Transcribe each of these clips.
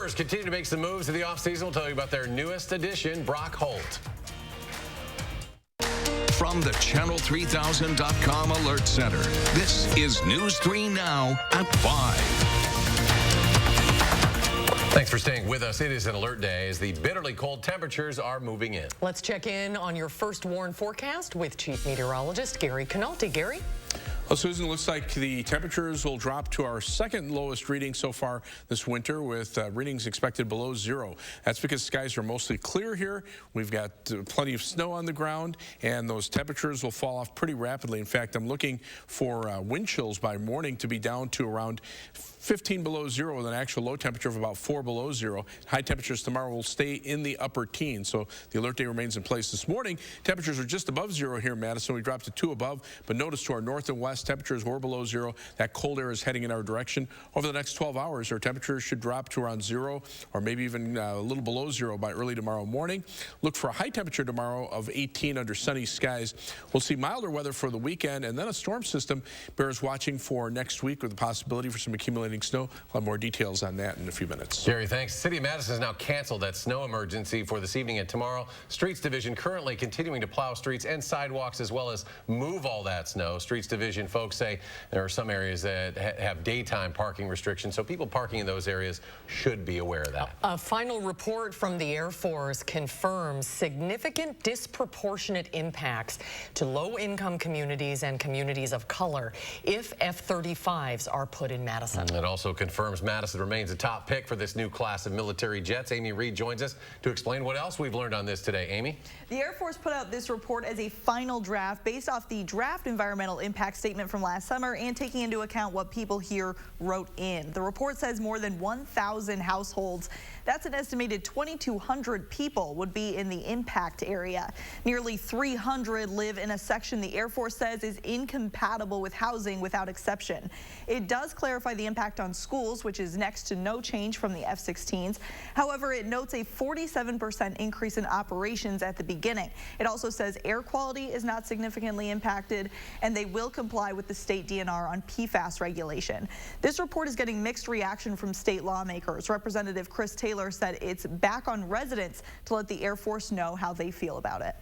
Brewers continue to make some moves in the offseason. We'll tell you about their newest addition, Brock Holt. From the Channel3000.com Alert Center, this is News 3 Now at 5. Thanks for staying with us. It is an alert day as the bitterly cold temperatures are moving in. Let's check in on your first warn forecast with Chief Meteorologist Gary Canalti. Gary? Well, Susan, looks like the temperatures will drop to our second lowest reading so far this winter, with readings expected below 0. That's because skies are mostly clear here. We've got plenty of snow on the ground, and those temperatures will fall off pretty rapidly. In fact, I'm looking for wind chills by morning to be down to around 15 below 0 with an actual low temperature of about 4 below 0. High temperatures tomorrow will stay in the upper teens, so the alert day remains in place. This morning, temperatures are just above 0 here in Madison. We dropped to 2 above, but notice to our north and west, temperatures were below 0. That cold air is heading in our direction. Over the next 12 hours, our temperatures should drop to around 0 or maybe even a little below 0 by early tomorrow morning. Look for a high temperature tomorrow of 18 under sunny skies. We'll see milder weather for the weekend, and then a storm system bears watching for next week with the possibility for some accumulating snow. We'll have more details on that in a few minutes. Jerry, thanks. City of Madison has now canceled that snow emergency for this evening and tomorrow. Streets Division currently continuing to plow streets and sidewalks as well as move all that snow. Streets Division folks say there are some areas that have daytime parking restrictions, so people parking in those areas should be aware of that. A final report from the Air Force confirms significant disproportionate impacts to low-income communities and communities of color if F-35s are put in Madison. It also confirms Madison remains a top pick for this new class of military jets. Amy Reed joins us to explain what else we've learned on this today. Amy? The Air Force put out this report as a final draft based off the draft environmental impact statement from last summer and taking into account what people here wrote in. The report says more than 1,000 households, that's an estimated 2,200 people, would be in the impact area. Nearly 300 live in a section the Air Force says is incompatible with housing without exception. It does clarify the impact on schools, which is next to no change from the F-16s. However, it notes a 47% increase in operations at the beginning. It also says air quality is not significantly impacted, and they will comply with the state DNR on PFAS regulation. This report is getting mixed reaction from state lawmakers. Representative Chris Taylor said it's back on residents to let the Air Force know how they feel about it.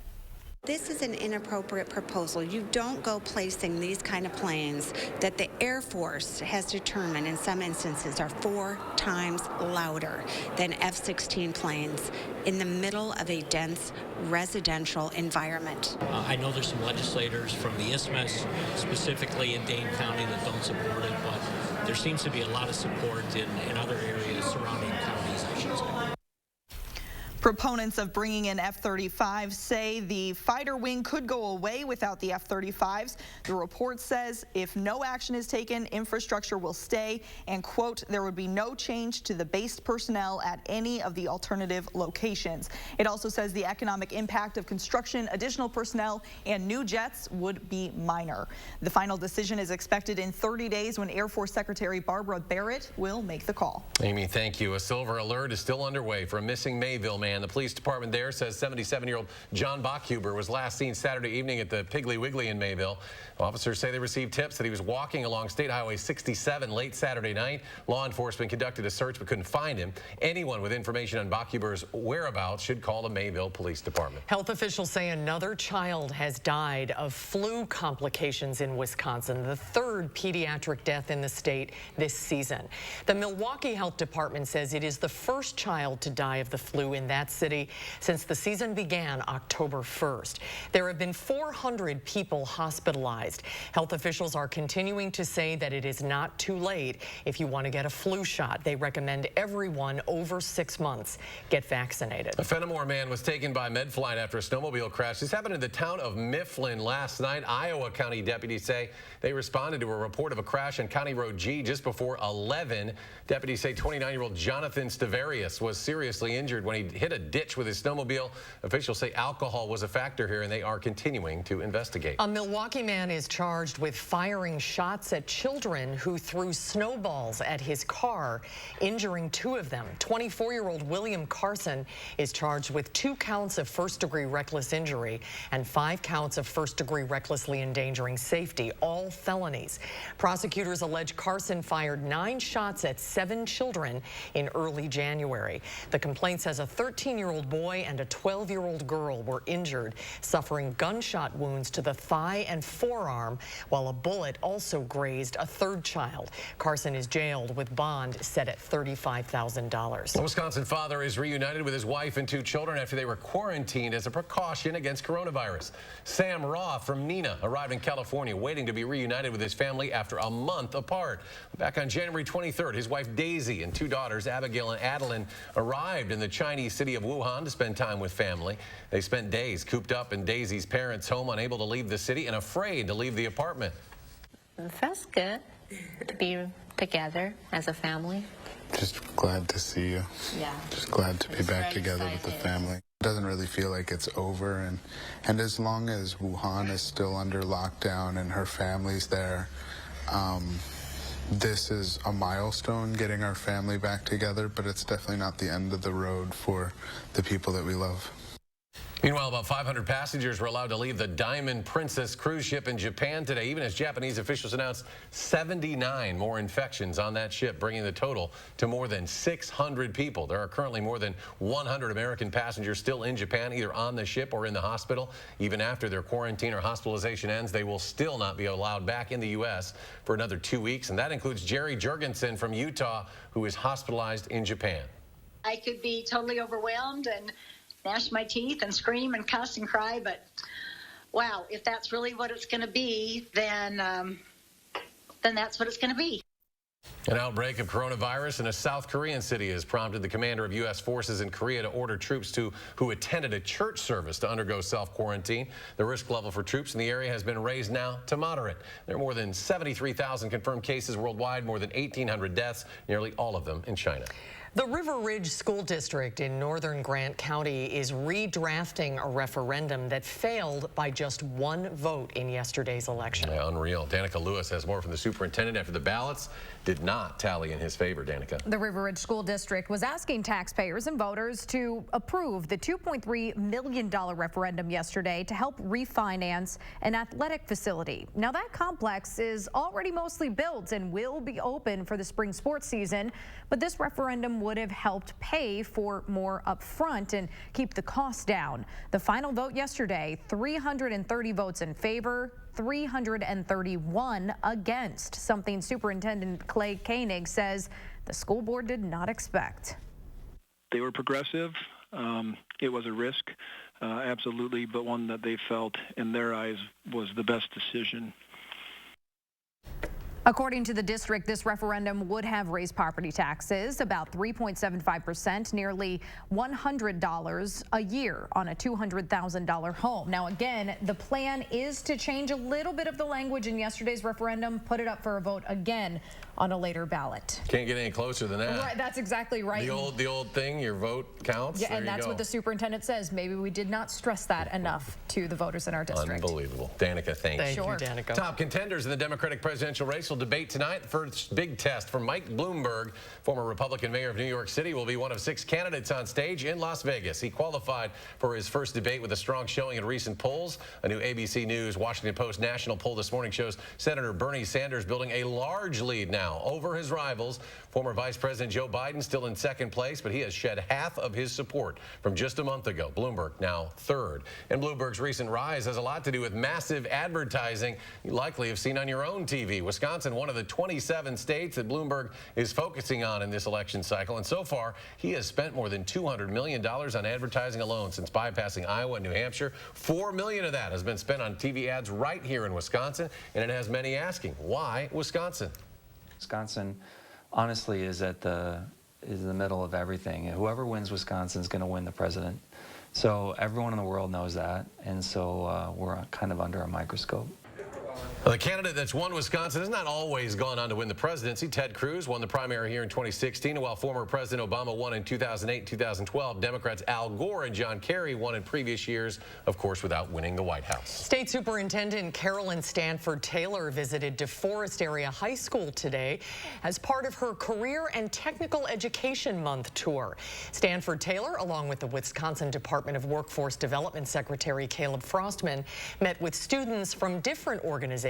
This is an inappropriate proposal. You don't go placing these kind of planes that the Air Force has determined in some instances are 4 times louder than F-16 planes in the middle of a dense residential environment. I know there's some legislators from the Isthmus, specifically in Dane County, that don't support it, but there seems to be a lot of support in other areas surrounding counties, I should say. Proponents of bringing in F-35s say the fighter wing could go away without the F-35s. The report says if no action is taken, infrastructure will stay, and, quote, there would be no change to the based personnel at any of the alternative locations. It also says the economic impact of construction, additional personnel, and new jets would be minor. The final decision is expected in 30 days when Air Force Secretary Barbara Barrett will make the call. Amy, thank you. A silver alert is still underway for a missing Mayville man. The police department there says 77-year-old John Bachhuber was last seen Saturday evening at the Piggly Wiggly in Mayville. Officers say they received tips that he was walking along State Highway 67 late Saturday night. Law enforcement conducted a search but couldn't find him. Anyone with information on Bachhuber's whereabouts should call the Mayville Police Department. Health officials say another child has died of flu complications in Wisconsin, the 3rd pediatric death in the state this season. The Milwaukee Health Department says it is the first child to die of the flu in that city since the season began October 1st. There have been 400 people hospitalized. Health officials are continuing to say that it is not too late if you want to get a flu shot. They recommend everyone over 6 months get vaccinated. A Fenimore man was taken by Medflight after a snowmobile crash. This happened in the town of Mifflin last night. Iowa County deputies say they responded to a report of a crash on County Road G just before 11. Deputies say 29-year-old Jonathan Stavarius was seriously injured when he hit hit a ditch with his snowmobile. Officials say alcohol was a factor here, and they are continuing to investigate. A Milwaukee man is charged with firing shots at children who threw snowballs at his car, injuring 2 of them. 24-year-old William Carson is charged with 2 counts of first-degree reckless injury and 5 counts of first-degree recklessly endangering safety, all felonies. Prosecutors allege Carson fired 9 shots at 7 children in early January. The complaint says a 13-year-old boy and a 12-year-old girl were injured, suffering gunshot wounds to the thigh and forearm, while a bullet also grazed a 3rd child. Carson is jailed with bond set at $35,000. A Wisconsin father is reunited with his wife and 2 children after they were quarantined as a precaution against coronavirus. Sam Roth from Neenah arrived in California waiting to be reunited with his family after a month apart. Back on January 23rd, his wife Daisy and 2 daughters, Abigail and Adeline, arrived in the Chinese city of Wuhan to spend time with family. They spent days cooped up in Daisy's parents' home, unable to leave the city and afraid to leave the apartment. It feels good to be together as a family. Just glad to see you. Yeah. Just glad to be back together with the family. It doesn't really feel like it's over, and as long as Wuhan is still under lockdown and her family's there, this is a milestone, getting our family back together, but it's definitely not the end of the road for the people that we love. Meanwhile, about 500 passengers were allowed to leave the Diamond Princess cruise ship in Japan today, even as Japanese officials announced 79 more infections on that ship, bringing the total to more than 600 people. There are currently more than 100 American passengers still in Japan, either on the ship or in the hospital. Even after their quarantine or hospitalization ends, they will still not be allowed back in the U.S. for another 2 weeks, and that includes Jerry Jurgensen from Utah, who is hospitalized in Japan. I could be totally overwhelmed and gnash my teeth and scream and cuss and cry, but wow, if that's really what it's going to be, then that's what it's going to be. An outbreak of coronavirus in a South Korean city has prompted the commander of U.S. forces in Korea to order troops who attended a church service to undergo self-quarantine. The risk level for troops in the area has been raised now to moderate. There are more than 73,000 confirmed cases worldwide, more than 1,800 deaths, nearly all of them in China. The River Ridge School District in northern Grant County is redrafting a referendum that failed by just 1 vote in yesterday's election. Yeah, unreal. Danica Lewis has more from the superintendent after the ballots did not tally in his favor. Danica. The River Ridge School District was asking taxpayers and voters to approve the $2.3 million referendum yesterday to help refinance an athletic facility. Now, that complex is already mostly built and will be open for the spring sports season, but this referendum would have helped pay for more up front and keep the costs down. The final vote yesterday, 330 votes in favor, 331 against, something Superintendent Clay Koenig says the school board did not expect. They were progressive. It was a risk, absolutely, but one that they felt in their eyes was the best decision. According to the district, this referendum would have raised property taxes about 3.75%, nearly $100 a year on a $200,000 home. Now, again, the plan is to change a little bit of the language in yesterday's referendum, put it up for a vote again on a later ballot. Can't get any closer than that. Right, that's exactly right. The old thing, your vote counts. Yeah, and that's what the superintendent says. Maybe we did not stress that enough to the voters in our district. Unbelievable. Danica, thank you. Thank you, Danica. Top contenders in the Democratic presidential race will debate tonight. The first big test for Mike Bloomberg, former Republican mayor of New York City, will be one of 6 candidates on stage in Las Vegas. He qualified for his first debate with a strong showing in recent polls. A new ABC News Washington Post national poll this morning shows Senator Bernie Sanders building a large lead now over his rivals. Former Vice President Joe Biden still in second place, but he has shed half of his support from just a month ago. Bloomberg now third. And Bloomberg's recent rise has a lot to do with massive advertising you likely have seen on your own TV. Wisconsin, one of the 27 states that Bloomberg is focusing on in this election cycle. And so far, he has spent more than $200 million on advertising alone since bypassing Iowa and New Hampshire. $4 million of that has been spent on TV ads right here in Wisconsin. And it has many asking, why Wisconsin? Wisconsin, honestly, is in the middle of everything. Whoever wins Wisconsin is going to win the president. So everyone in the world knows that, and so we're kind of under a microscope. The candidate that's won Wisconsin has not always gone on to win the presidency. Ted Cruz won the primary here in 2016, and while former President Obama won in 2008 and 2012, Democrats Al Gore and John Kerry won in previous years, of course, without winning the White House. State Superintendent Carolyn Stanford Taylor visited DeForest Area High School today as part of her Career and Technical Education Month tour. Stanford Taylor, along with the Wisconsin Department of Workforce Development Secretary Caleb Frostman, met with students from different organizations,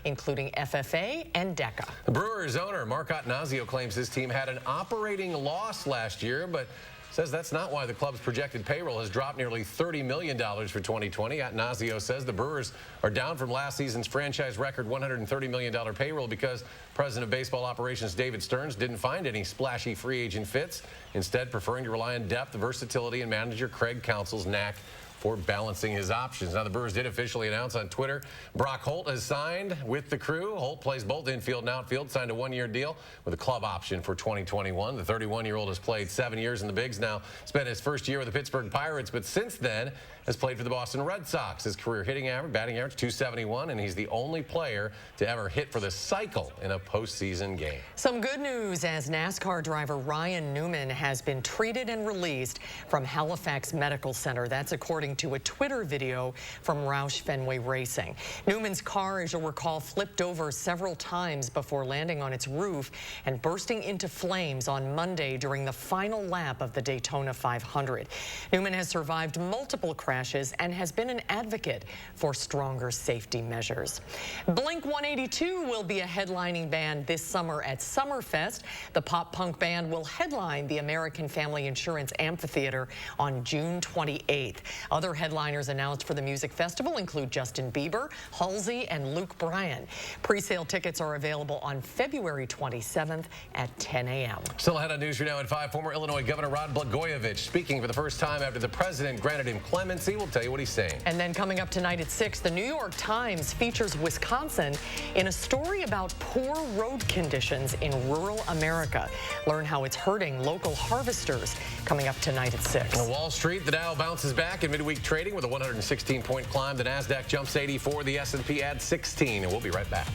including FFA and DECA. The Brewers owner Mark Attanasio claims his team had an operating loss last year, but says that's not why the club's projected payroll has dropped nearly $30 million for 2020. Attanasio says the Brewers are down from last season's franchise record $130 million payroll because President of Baseball Operations David Stearns didn't find any splashy free agent fits, instead preferring to rely on depth, versatility, and manager Craig Counsell's knack for balancing his options. Now, the Brewers did officially announce on Twitter Brock Holt has signed with the crew. Holt plays both infield and outfield, signed a one-year deal with a club option for 2021. The 31-year-old has played 7 years in the bigs now, spent his first year with the Pittsburgh Pirates, but since then has played for the Boston Red Sox. His career batting average, 271, and he's the only player to ever hit for the cycle in a postseason game. Some good news as NASCAR driver Ryan Newman has been treated and released from Halifax Medical Center. That's according to a Twitter video from Roush Fenway Racing. Newman's car, as you'll recall, flipped over several times before landing on its roof and bursting into flames on Monday during the final lap of the Daytona 500. Newman has survived multiple crashes and has been an advocate for stronger safety measures. Blink-182 will be a headlining band this summer at Summerfest. The pop-punk band will headline the American Family Insurance Amphitheater on June 28th. Other headliners announced for the music festival include Justin Bieber, Halsey, and Luke Bryan. Pre-sale tickets are available on February 27th at 10 a.m. Still ahead on News 3 Now at 5, former Illinois Governor Rod Blagojevich speaking for the first time after the president granted him clemency. We'll tell you what he's saying. And then coming up tonight at 6, the New York Times features Wisconsin in a story about poor road conditions in rural America. Learn how it's hurting local harvesters coming up tonight at 6. On Wall Street, the Dow bounces back in midweek trading with a 116-point climb. The NASDAQ jumps 84, the S&P adds 16, and we'll be right back.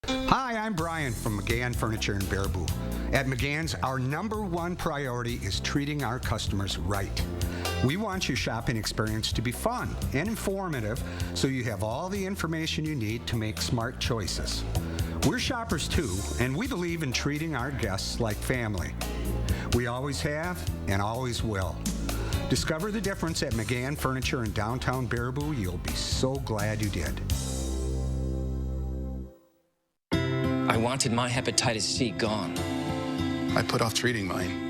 Hi, I'm Brian from McGann Furniture in Baraboo. At McGann's, our #1 priority is treating our customers right. We want your shopping experience to be fun and informative so you have all the information you need to make smart choices. We're shoppers too, and we believe in treating our guests like family. We always have and always will. Discover the difference at McGann Furniture in downtown Baraboo. You'll be so glad you did. I wanted my hepatitis C gone. I put off treating mine.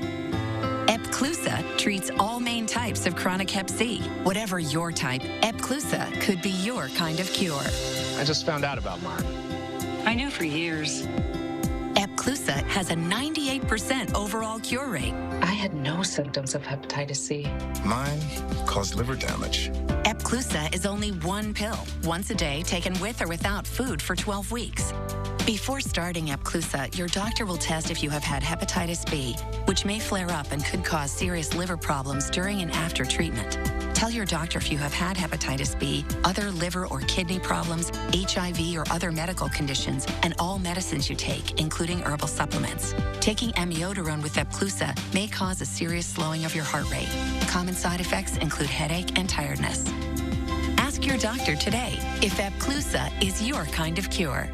Epclusa treats all main types of chronic hep C. Whatever your type, Epclusa could be your kind of cure. I just found out about mine. I knew for years. Epclusa has a 98% overall cure rate. I had no symptoms of hepatitis C. Mine caused liver damage. Epclusa is only one pill, once a day, taken with or without food for 12 weeks. Before starting Epclusa, your doctor will test if you have had hepatitis B, which may flare up and could cause serious liver problems during and after treatment. Tell your doctor if you have had hepatitis B, other liver or kidney problems, HIV or other medical conditions, and all medicines you take, including herbal supplements. Taking amiodarone with Epclusa may cause a serious slowing of your heart rate. Common side effects include headache and tiredness. Ask your doctor today if Epclusa is your kind of cure.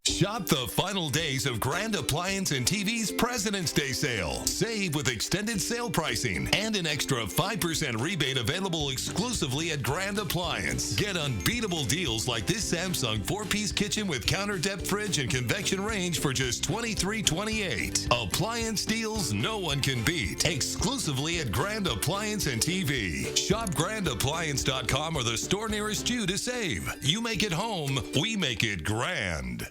Shop the final days of Grand Appliance and TV's President's Day sale. Save with extended sale pricing and an extra 5% rebate available exclusively at Grand Appliance. Get unbeatable deals like this Samsung 4-piece kitchen with counter depth fridge and convection range for just $23.28. Appliance deals no one can beat. Exclusively at Grand Appliance and TV. Shop grandappliance.com or the store nearest you to save. You make it home, we make it grand.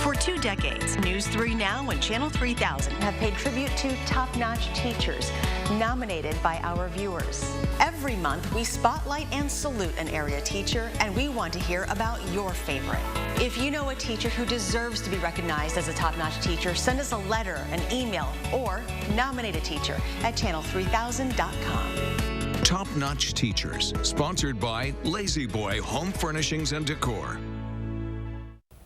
For 2 decades, News 3 Now and Channel 3000 have paid tribute to top-notch teachers nominated by our viewers. Every month, we spotlight and salute an area teacher, and we want to hear about your favorite. If you know a teacher who deserves to be recognized as a top-notch teacher, send us a letter, an email, or nominate a teacher at channel3000.com. top-notch teachers. Sponsored by Lazy Boy Home Furnishings and Decor.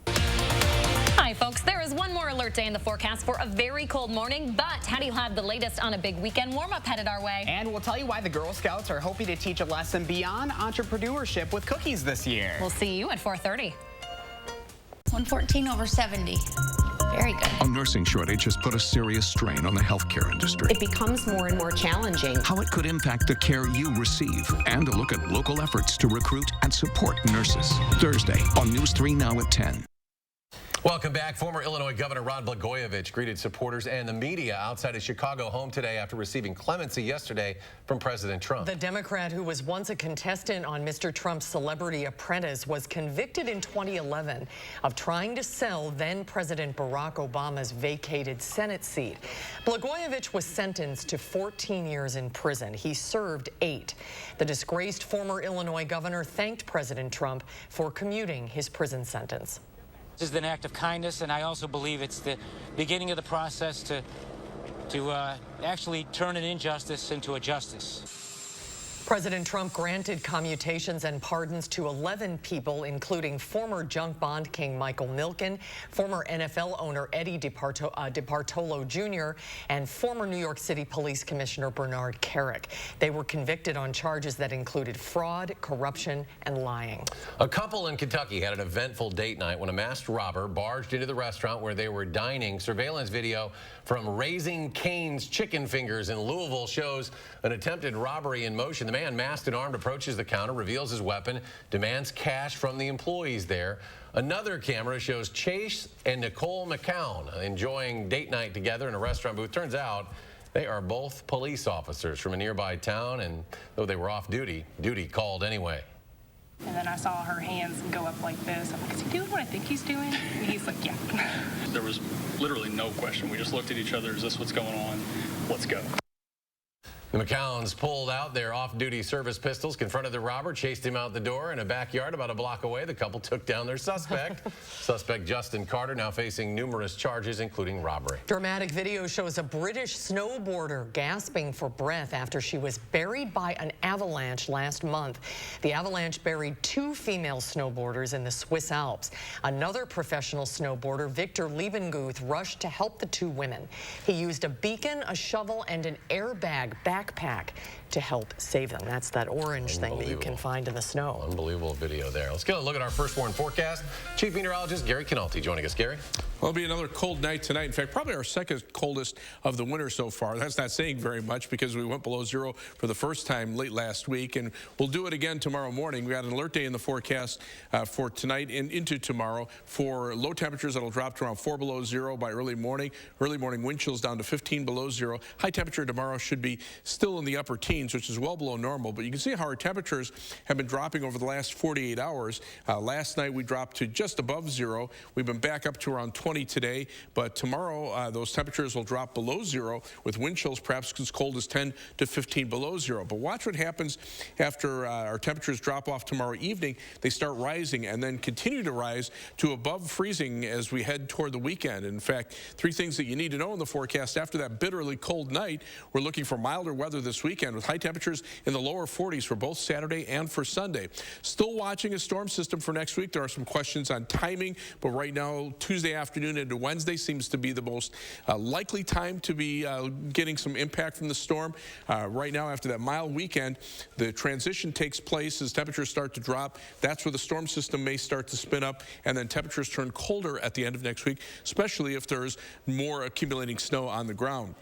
Hi, folks. There is one more alert day in the forecast for a very cold morning, but how do you have the latest on a big weekend warm-up headed our way? And we'll tell you why the Girl Scouts are hoping to teach a lesson beyond entrepreneurship with cookies this year. We'll see you at 4:30. 114 over 70. Very good. A nursing shortage has put a serious strain on the healthcare industry. It becomes more and more challenging. How it could impact the care you receive, and a look at local efforts to recruit and support nurses. Thursday on News 3 Now at 10. Welcome back. Former Illinois Governor Rod Blagojevich greeted supporters and the media outside his Chicago home today after receiving clemency yesterday from President Trump. The Democrat who was once a contestant on Mr. Trump's Celebrity Apprentice was convicted in 2011 of trying to sell then-President Barack Obama's vacated Senate seat. Blagojevich was sentenced to 14 years in prison. He served 8. The disgraced former Illinois governor thanked President Trump for commuting his prison sentence. This is an act of kindness, and I also believe it's the beginning of the process to actually turn an injustice into a justice. President Trump granted commutations and pardons to 11 people, including former junk bond king Michael Milken, former NFL owner Eddie DeBartolo Jr., and former New York City Police Commissioner Bernard Kerik. They were convicted on charges that included fraud, corruption, and lying. A couple in Kentucky had an eventful date night when a masked robber barged into the restaurant where they were dining. Surveillance video from Raising Cane's Chicken Fingers in Louisville shows an attempted robbery in motion. The man, masked and armed, approaches the counter, reveals his weapon, demands cash from the employees there. Another camera shows Chase and Nicole McCown enjoying date night together in a restaurant booth. Turns out they are both police officers from a nearby town, and though they were off duty, duty called anyway. And then I saw her hands go up like this. I'm like, is he doing what I think he's doing? And he's like, yeah. There was literally no question. We just looked at each other. Is this what's going on? Let's go. The McCowns pulled out their off-duty service pistols, confronted the robber, chased him out the door. In a backyard about a block away, the couple took down their suspect. Suspect Justin Carter now facing numerous charges, including robbery. Dramatic video shows a British snowboarder gasping for breath after she was buried by an avalanche last month. The avalanche buried 2 female snowboarders in the Swiss Alps. Another professional snowboarder, Victor Liebenguth, rushed to help the 2 women. He used a beacon, a shovel, and an airbag backpack to help save them. That's that orange thing that you can find in the snow. Unbelievable video there. Let's get a look at our first warn forecast. Chief Meteorologist Gary Canalti joining us. Gary? Well, it'll be another cold night tonight. In fact, probably our second coldest of the winter so far. That's not saying very much because we went below 0 for the first time late last week, and we'll do it again tomorrow morning. We got an alert day in the forecast for tonight and into tomorrow for low temperatures that'll drop to around 4 below 0 by early morning. Early morning wind chills down to 15 below 0. High temperature tomorrow should be still in the upper teens, which is well below normal, but you can see how our temperatures have been dropping over the last 48 hours. Last night we dropped to just above 0. We've been back up to around 20 today, but tomorrow those temperatures will drop below 0 with wind chills perhaps as cold as 10 to 15 below 0. But watch what happens after our temperatures drop off tomorrow evening. They start rising and then continue to rise to above freezing as we head toward the weekend. In fact, 3 things that you need to know in the forecast after that bitterly cold night. We're looking for milder weather this weekend with high temperatures in the lower 40s for both Saturday and for Sunday. Still watching a storm system for next week. There are some questions on timing, but right now Tuesday afternoon into Wednesday seems to be the most likely time to be getting some impact from the storm. Right now after that mild weekend, the transition takes place as temperatures start to drop. That's where the storm system may start to spin up, and then temperatures turn colder at the end of next week, especially if there's more accumulating snow on the ground.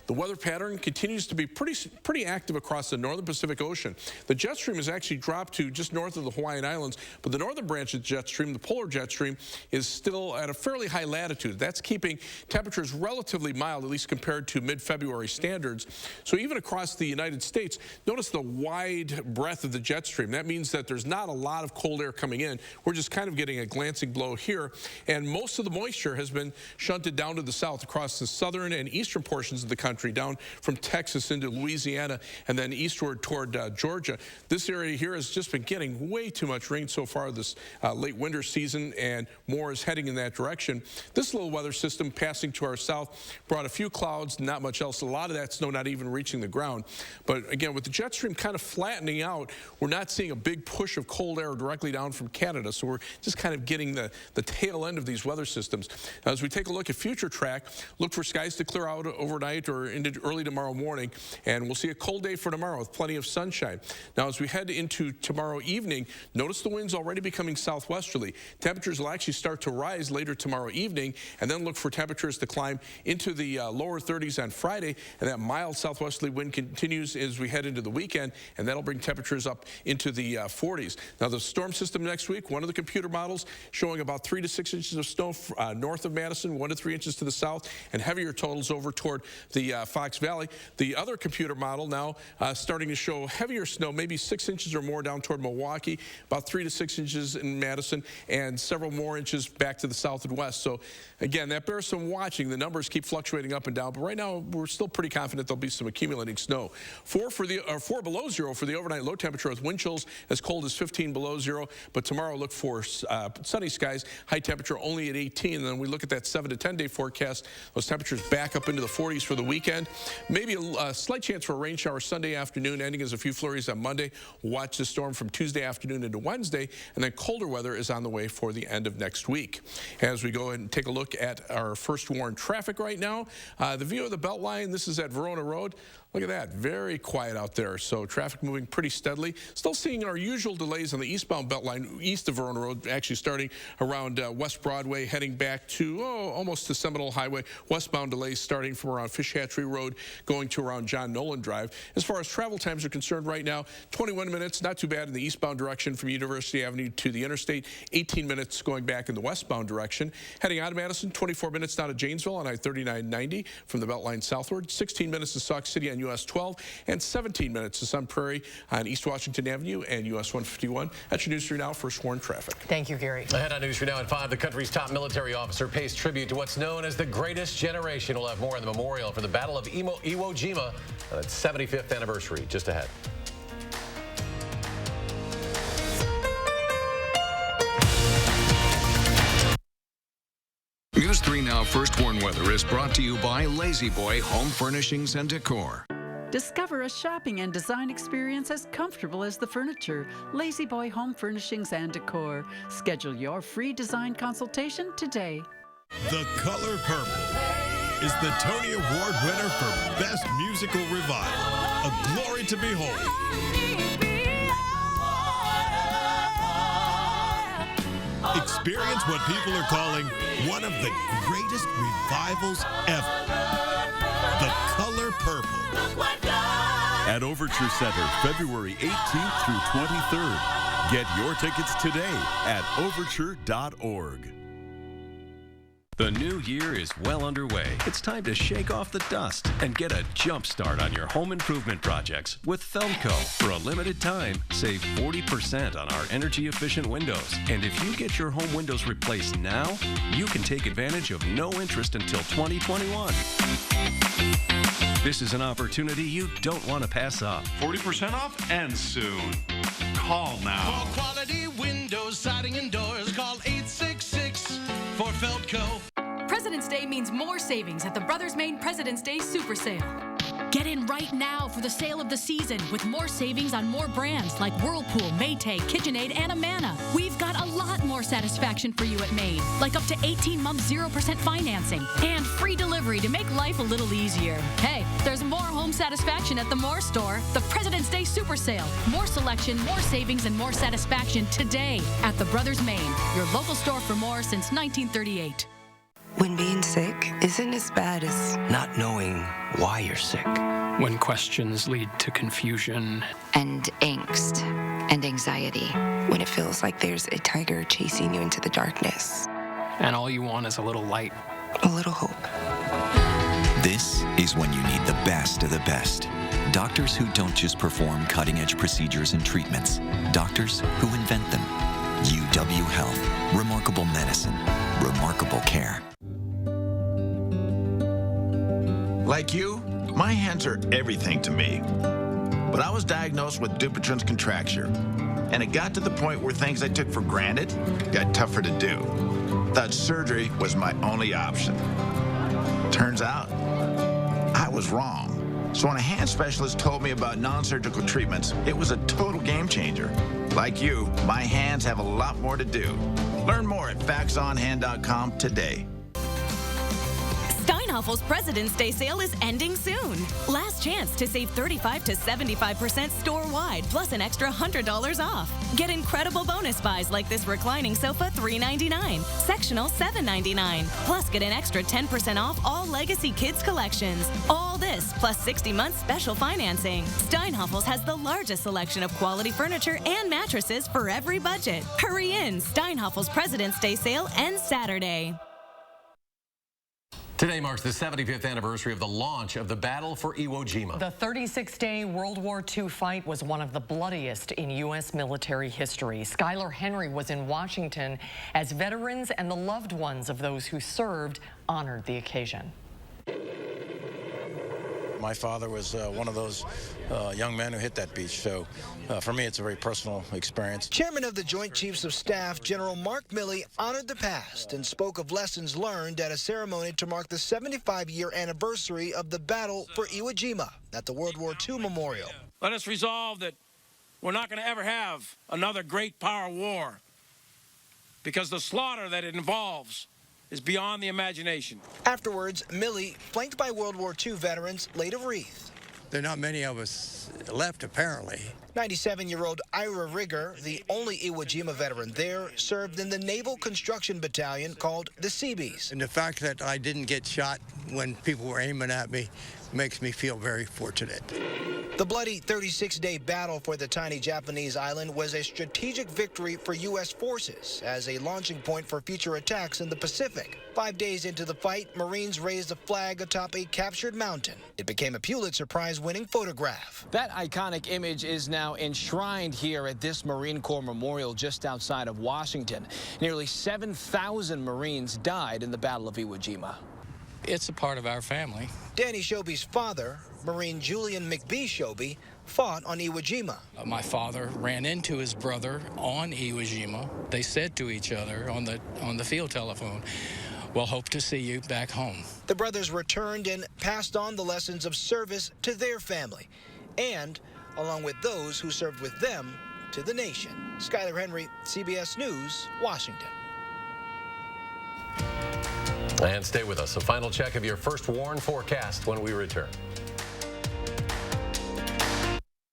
The weather pattern continues to be pretty active across the northern Pacific Ocean. The jet stream has actually dropped to just north of the Hawaiian Islands, but the northern branch of the jet stream, the polar jet stream, is still at a fairly high latitude. That's keeping temperatures relatively mild, at least compared to mid-February standards. So even across the United States, notice the wide breadth of the jet stream. That means that there's not a lot of cold air coming in. We're just kind of getting a glancing blow here, and most of the moisture has been shunted down to the south across the southern and eastern portions of the country. country, down from Texas into Louisiana, and then eastward toward Georgia. This area here has just been getting way too much rain so far this late winter season, and more is heading in that direction. This little weather system passing to our south brought a few clouds, not much else. A lot of that snow not even reaching the ground. But again, with the jet stream kind of flattening out, we're not seeing a big push of cold air directly down from Canada. So we're just kind of getting the tail end of these weather systems. Now, as we take a look at future track, look for skies to clear out overnight or into early tomorrow morning. And we'll see a cold day for tomorrow with plenty of sunshine. Now, as we head into tomorrow evening, notice the winds already becoming southwesterly. Temperatures will actually start to rise later tomorrow evening, and then look for temperatures to climb into the lower 30s on Friday, and that mild southwesterly wind continues as we head into the weekend, and that'll bring temperatures up into the 40s. Now, the storm system next week, one of the computer models showing about 3 to 6 inches of snow north of Madison, 1 to 3 inches to the south, and heavier totals over toward the Fox Valley. The other computer model now starting to show heavier snow, maybe 6 inches or more down toward Milwaukee, about 3 to 6 inches in Madison, and several more inches back to the south and west. So again, that bears some watching. The numbers keep fluctuating up and down, but right now we're still pretty confident there'll be some accumulating snow. 4 below zero for the overnight low temperature with wind chills as cold as 15 below zero. But tomorrow look for sunny skies, high temperature only at 18. And then we look at that 7 to 10 day forecast. Those temperatures back up into the 40s for the weekend. Maybe a slight chance for a rain shower Sunday afternoon, ending as a few flurries on Monday. Watch the storm from Tuesday afternoon into Wednesday, and then colder weather is on the way for the end of next week. As we go ahead and take a look at our first warn traffic right now, the view of the Beltline, this is at Verona Road. Look at that, very quiet out there. So traffic moving pretty steadily. Still seeing our usual delays on the eastbound Beltline, east of Verona Road, actually starting around West Broadway, heading back to almost to Seminole Highway. Westbound delays starting from around Fish Hatchery Road, going to around John Nolan Drive. As far as travel times are concerned right now, 21 minutes, not too bad in the eastbound direction from University Avenue to the interstate, 18 minutes going back in the westbound direction. Heading out of Madison, 24 minutes down to Janesville on I-3990 from the Beltline southward, 16 minutes to Sauk City on US 12, and 17 minutes to Sun Prairie on East Washington Avenue and US 151. That's your News 3 Now first warn traffic. Thank you, Gary. Ahead on News 3 Now at 5, the country's top military officer pays tribute to what's known as the greatest generation. We'll have more on the memorial for the Battle of Iwo Jima, its 75th anniversary, just ahead. News 3 Now First Warn Weather is brought to you by Lazy Boy Home Furnishings and Decor. Discover a shopping and design experience as comfortable as the furniture. Lazy Boy Home Furnishings and Decor. Schedule your free design consultation today. The Color Purple is the Tony Award winner for Best Musical Revival. A glory to behold. Experience what people are calling one of the greatest revivals ever. The Color Purple. At Overture Center, February 18th through 23rd. Get your tickets today at overture.org. The new year is well underway. It's time to shake off the dust and get a jump start on your home improvement projects with Feldco. For a limited time, save 40% on our energy-efficient windows. And if you get your home windows replaced now, you can take advantage of no interest until 2021. This is an opportunity you don't want to pass up. 40% off and soon. Call now. For quality windows, siding, and doors, call 866 for Feldco. President's Day means more savings at the Brothers Maine President's Day Super Sale. Get in right now for the sale of the season with more savings on more brands like Whirlpool, Maytag, KitchenAid, and Amana. We've got a lot more satisfaction for you at Maine, like up to 18 months 0% financing and free delivery to make life a little easier. Hey, there's more home satisfaction at the Moore store. The President's Day Super Sale. More selection, more savings, and more satisfaction today at the Brothers Maine, your local store for more since 1938. When being sick isn't as bad as not knowing why you're sick. When questions lead to confusion. And angst and anxiety. When it feels like there's a tiger chasing you into the darkness. And all you want is a little light. A little hope. This is when you need the best of the best. Doctors who don't just perform cutting-edge procedures and treatments. Doctors who invent them. UW Health. Remarkable medicine. Remarkable care. Like you, My hands are everything to me. But I was diagnosed with Dupuytren's contracture, and it got to the point where things I took for granted got tougher to do. Thought surgery was my only option. Turns out, I was wrong. So when a hand specialist told me about non-surgical treatments, it was a total game changer. Like you, my hands have a lot more to do. Learn more at faxonhand.com today. Steinhaffel's President's Day sale is ending soon. Last chance to save 35 to 75% store-wide, plus an extra $100 off. Get incredible bonus buys like this reclining sofa, $399, sectional, $799. Plus, get an extra 10% off all Legacy Kids collections. All this, plus 60 months special financing. Steinhaffel's has the largest selection of quality furniture and mattresses for every budget. Hurry in. Steinhaffel's President's Day sale ends Saturday. Today marks the 75th anniversary of the launch of the Battle for Iwo Jima. The 36-day World War II fight was one of the bloodiest in U.S. military history. Skylar Henry was in Washington as veterans and the loved ones of those who served honored the occasion. My father was one of those young men who hit that beach, so for me it's a very personal experience. Chairman of the Joint Chiefs of Staff, General Mark Milley, honored the past and spoke of lessons learned at a ceremony to mark the 75-year anniversary of the Battle for Iwo Jima at the World War II Memorial. Let us resolve that we're not going to ever have another great power war because the slaughter that it involves is beyond the imagination. Afterwards, Milley, flanked by World War II veterans, laid a wreath. There are not many of us left, apparently. 97-year-old Ira Rigger, the only Iwo Jima veteran there, served in the Naval Construction Battalion called the Seabees. And the fact that I didn't get shot when people were aiming at me makes me feel very fortunate. The bloody 36-day battle for the tiny Japanese island was a strategic victory for U.S. forces as a launching point for future attacks in the Pacific. 5 days into the fight, Marines raised a flag atop a captured mountain. It became a Pulitzer Prize-winning photograph. That iconic image is now enshrined here at this Marine Corps memorial just outside of Washington. Nearly 7,000 Marines died in the Battle of Iwo Jima. It's a part of our family. Danny Shoby's father, Marine Julian McBee Shoby, fought on Iwo Jima. My father ran into his brother on Iwo Jima. They said to each other on the field telephone, "We'll hope to see you back home." The brothers returned and passed on the lessons of service to their family, and, along with those who served with them, to the nation. Skylar Henry, CBS News, Washington. And stay with us. A final check of your first WARN forecast when we return.